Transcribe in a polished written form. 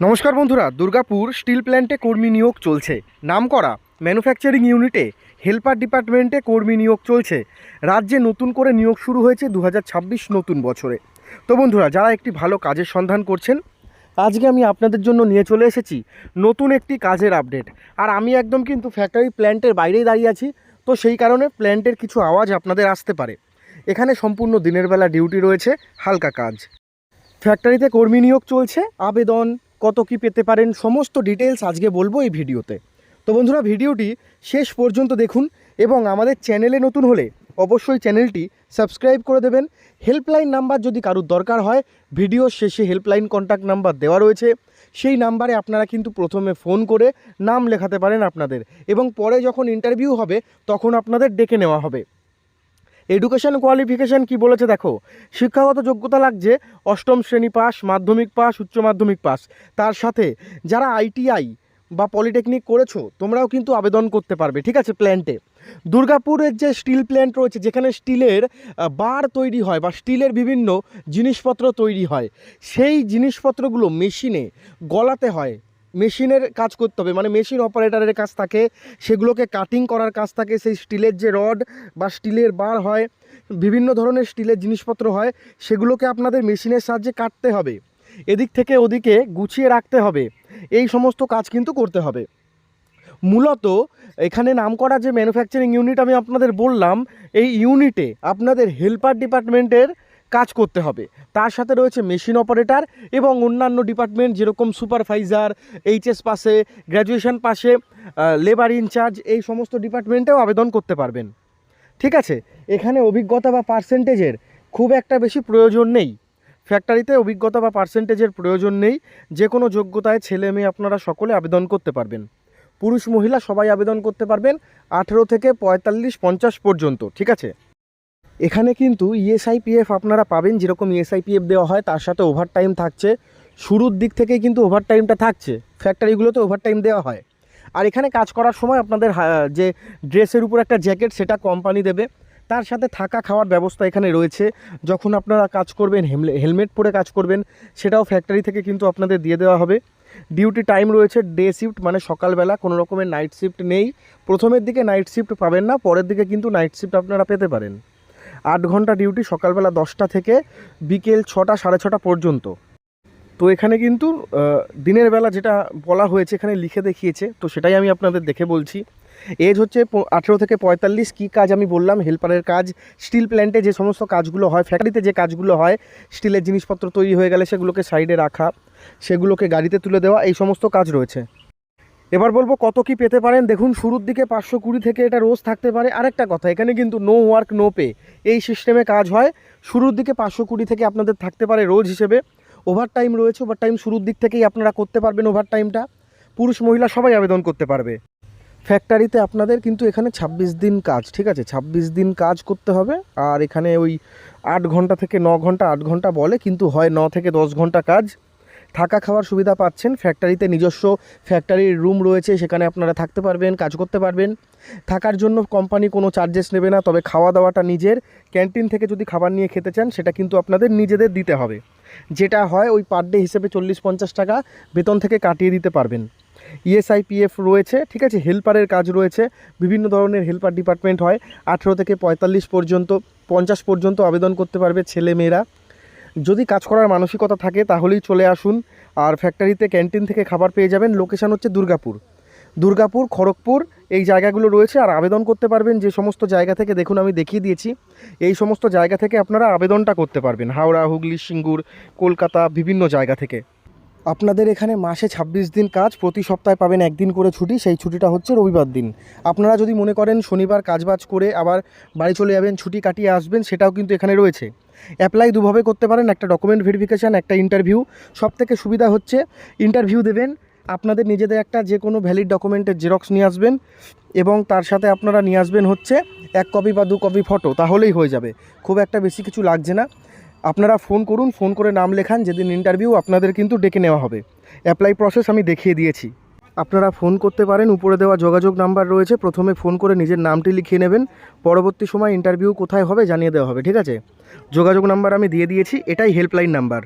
নমস্কার বন্ধুরা, দুর্গাপুর স্টিল প্ল্যান্টে কর্মী নিয়োগ চলছে। নামকরা ম্যানুফ্যাকচারিং ইউনিটে হেল্পার ডিপার্টমেন্টে কর্মী নিয়োগ চলছে। রাজ্যে নতুন করে নিয়োগ শুরু হয়েছে 2026 নতুন বছরে। তো বন্ধুরা, যারা একটি ভালো কাজের সন্ধান করছেন, আজকে আমি আপনাদের জন্য নিয়ে চলে এসেছি নতুন একটি কাজের আপডেট। আর আমি একদম কিন্তু ফ্যাক্টরি প্ল্যান্টের বাইরেই দাঁড়িয়ে আছি, তো সেই কারণে প্ল্যান্টের কিছু আওয়াজ আপনাদের আসতে পারে। এখানে সম্পূর্ণ দিনের বেলা ডিউটি রয়েছে, হালকা কাজ। ফ্যাক্টরিতে কর্মী নিয়োগ চলছে। আবেদন কত কি পেতে পারেন সমস্ত ডিটেলস আজকে বলবো এই ভিডিওতে। তো বন্ধুরা, ভিডিওটি শেষ পর্যন্ত দেখুন এবং আমাদের চ্যানেলে নতুন হলে অবশ্যই চ্যানেলটি সাবস্ক্রাইব করে দেবেন। হেল্পলাইন নাম্বার যদি কারোর দরকার হয়, ভিডিওর শেষে হেল্পলাইন কন্ট্যাক্ট নাম্বার দেওয়া রয়েছে। সেই নাম্বারে আপনারা কিন্তু প্রথমে ফোন করে নাম লেখাতে পারেন আপনাদের, এবং পরে যখন ইন্টারভিউ হবে তখন আপনাদের ডেকে নেওয়া হবে। এডুকেশন কোয়ালিফিকেশান কি বলেছে দেখো। শিক্ষাগত যোগ্যতা লাগছে অষ্টম শ্রেণী পাস, মাধ্যমিক পাস, উচ্চ মাধ্যমিক পাস। তার সাথে যারা আইটিআই বা পলিটেকনিক করেছো তোমরাও কিন্তু আবেদন করতে পারবে, ঠিক আছে। প্ল্যান্টে দুর্গাপুরের যে স্টিল প্ল্যান্ট রয়েছে, যেখানে স্টিলের বার তৈরি হয় বা স্টিলের বিভিন্ন জিনিসপত্র তৈরি হয়, সেই জিনিসপত্রগুলো মেশিনে গলাতে হয়। মেশিনের কাজ করতে হবে, মানে মেশিন অপারেটরের কাজ থাকে, সেগুলোকে কাটিং করার কাজ থাকে। সেই স্টিলের যে রড বা স্টিলের বার হয়, বিভিন্ন ধরনের স্টিলের জিনিসপত্র হয়, সেগুলোকে আপনাদের মেশিনের সাহায্যে কাটতে হবে, এদিক থেকে ওদিকে গুছিয়ে রাখতে হবে। এই সমস্ত কাজ কিন্তু করতে হবে। মূলত এখানে নামকরা যে ম্যানুফ্যাকচারিং ইউনিট আমি আপনাদের বললাম, এই ইউনিটে আপনাদের হেল্পার ডিপার্টমেন্টের কাজ করতে হবে। তার সাথে রয়েছে মেশিন অপারেটর এবং অন্যান্য ডিপার্টমেন্ট, যেরকম সুপারভাইজার, এইচএস পাশে, গ্র্যাজুয়েশন পাশে, লেবার ইনচার্জ, এই সমস্ত ডিপার্টমেন্টেও আবেদন করতে পারবেন, ঠিক আছে। এখানে অভিজ্ঞতা বা পার্সেন্টেজের খুব একটা বেশি প্রয়োজন নেই। ফ্যাক্টরিতে অভিজ্ঞতা বা পার্সেন্টেজের প্রয়োজন নেই। যে কোনো যোগ্যতায় ছেলে মেয়ে আপনারা সকলে আবেদন করতে পারবেন। পুরুষ মহিলা সবাই আবেদন করতে পারবেন, 18 থেকে 45-50 পর্যন্ত, ঠিক আছে। এখানে কিন্তু ইএসআইপিএফ আপনারা পাবেন, যেরকম ইএসআইপিএফ দেওয়া হয় তার সাথে ওভারটাইম থাকছে। শুরুর দিক থেকেই কিন্তু ওভারটাইমটা থাকছে, ফ্যাক্টরিগুলোতে ওভারটাইম দেওয়া হয়। আর এখানে কাজ করার সময় আপনাদের যে ড্রেসের উপর একটা জ্যাকেট, সেটা কোম্পানি দেবে। তার সাথে থাকা খাওয়ার ব্যবস্থা এখানে রয়েছে। যখন আপনারা কাজ করবেন হেলমেট পরে কাজ করবেন, সেটাও ফ্যাক্টরি থেকে কিন্তু আপনাদের দিয়ে দেওয়া হবে। ডিউটি টাইম রয়েছে ডে শিফট, মানে সকালবেলা, কোনো রকমের নাইট শিফট নেই। প্রথমের দিকে নাইট শিফট পাবেন না, পরের দিকে কিন্তু নাইট শিফট আপনারা পেতে পারেন। 8 ঘন্টা ডিউটি, সকালবেলা 10টা থেকে বিকেল 6টা 6:30 পর্যন্ত। তো এখানে কিন্তু দিনের বেলা যেটা বলা হয়েছে এখানে লিখে দেখিয়েছে, তো সেটাই আমি আপনাদের দেখে বলছি। এজ হচ্ছে 18 থেকে 45। কী কাজ আমি বললাম, হেল্পারের কাজ। স্টিল প্ল্যান্টে যে সমস্ত কাজগুলো হয়, ফ্যাক্টরিতে যে কাজগুলো হয়, স্টিলের জিনিসপত্র তৈরি হয়ে গেলে সেগুলোকে সাইডে রাখা, সেগুলোকে গাড়িতে তুলে দেওয়া, এই সমস্ত কাজ রয়েছে। এবার বলবো কত কি পেতে পারেন। দেখুন, শুরুর দিকে 520 থেকে এটা রোজ থাকতে পারে। আরেকটা কথা, এখানে কিন্তু নো ওয়ার্ক নো পে, এই সিস্টেমে কাজ হয়। শুরুর দিকে 520 থেকে আপনাদের থাকতে পারে রোজ হিসেবে। ওভারটাইম রয়েছে, ওভারটাইম শুরুর দিক থেকেই আপনারা করতে পারবেন। ওভারটাইমটা পুরুষ মহিলা সবাই আবেদন করতে পারবে। ফ্যাক্টরিতে আপনাদের কিন্তু এখানে 26 দিন কাজ, ঠিক আছে। 26 দিন কাজ করতে হবে। আর এখানে ওই 8 ঘন্টা থেকে 9 ঘন্টা, 8 ঘন্টা বলে কিন্তু হয় 9 থেকে 10 ঘন্টা কাজ। থাকা খাওয়ার সুবিধা পাচ্ছেন। ফ্যাক্টরিতে নিজস্ব ফ্যাক্টরির রুম রয়েছে, সেখানে আপনারা থাকতে পারবেন, কাজ করতে পারবেন। থাকার জন্য কোম্পানি কোনো চার্জেস নেবে না, তবে খাওয়া দাওয়াটা নিজের। ক্যান্টিন থেকে যদি খাবার নিয়ে খেতে চান, সেটা কিন্তু আপনাদের নিজেদের দিতে হবে। যেটা হয় ওই পার ডে হিসেবে 40-50 টাকা বেতন থেকে কাটিয়ে দিতে পারবেন। ইএসআইপিএফ রয়েছে, ঠিক আছে। হেল্পারের কাজ রয়েছে, বিভিন্ন ধরনের হেল্পার ডিপার্টমেন্ট হয়। 18 থেকে 45 পর্যন্ত, 50 পর্যন্ত আবেদন করতে পারবে ছেলে মেয়েরা। যদি কাজ করার মানসিকতা থাকে তাহলেই চলে আসুন। আর ফ্যাক্টরিতে ক্যান্টিন থেকে খাবার পেয়ে যাবেন। লোকেশান হচ্ছে দুর্গাপুর, খড়গপুর, এই জায়গাগুলো রয়েছে। আর আবেদন করতে পারবেন যে সমস্ত জায়গা থেকে, দেখুন আমি দেখিয়ে দিয়েছি, এই সমস্ত জায়গা থেকে আপনারা আবেদনটা করতে পারবেন। হাওড়া, হুগলি, সিঙ্গুর, কলকাতা, বিভিন্ন জায়গা থেকে। আপনাদের এখানে মাসে 26 দিন কাজ, প্রতি সপ্তাহে পাবেন একদিন করে ছুটি। সেই ছুটিটা হচ্ছে রবিবার দিন। আপনারা যদি মনে করেন শনিবার কাজবাজ করে আবার বাড়ি চলে যাবেন, ছুটি কাটিয়ে আসবেন, সেটাও কিন্তু এখানে রয়েছে। অ্যাপ্লাই দুভাবে করতে পারেন, একটা ডকুমেন্ট ভেরিফিকেশান, একটা ইন্টারভিউ। সবথেকে সুবিধা হচ্ছে ইন্টারভিউ দেবেন, আপনাদের নিজেদের একটা যে কোনো ভ্যালিড ডকুমেন্টের জেরক্স নিয়ে আসবেন, এবং তার সাথে আপনারা নিয়ে আসবেন হচ্ছে 1 কপি বা 2 কপি ফটো, তাহলেই হয়ে যাবে। খুব একটা বেশি কিছু লাগছে না। আপনারা ফোন করুন, ফোন করে নাম লেখান, যেদিন ইন্টারভিউ আপনাদের কিন্তু ডেকে নেওয়া হবে। অ্যাপ্লাই প্রসেস আমি দেখিয়ে দিয়েছি। আপনারা ফোন করতে পারেন, উপরে দেওয়া যোগাযোগ নাম্বার রয়েছে। প্রথমে ফোন করে নিজের নামটি লিখিয়ে নেবেন, পরবর্তী সময় ইন্টারভিউ কোথায় হবে জানিয়ে দেওয়া হবে, ঠিক আছে। যোগাযোগ নাম্বার আমি দিয়ে দিয়েছি, এটাই হেল্পলাইন নাম্বার।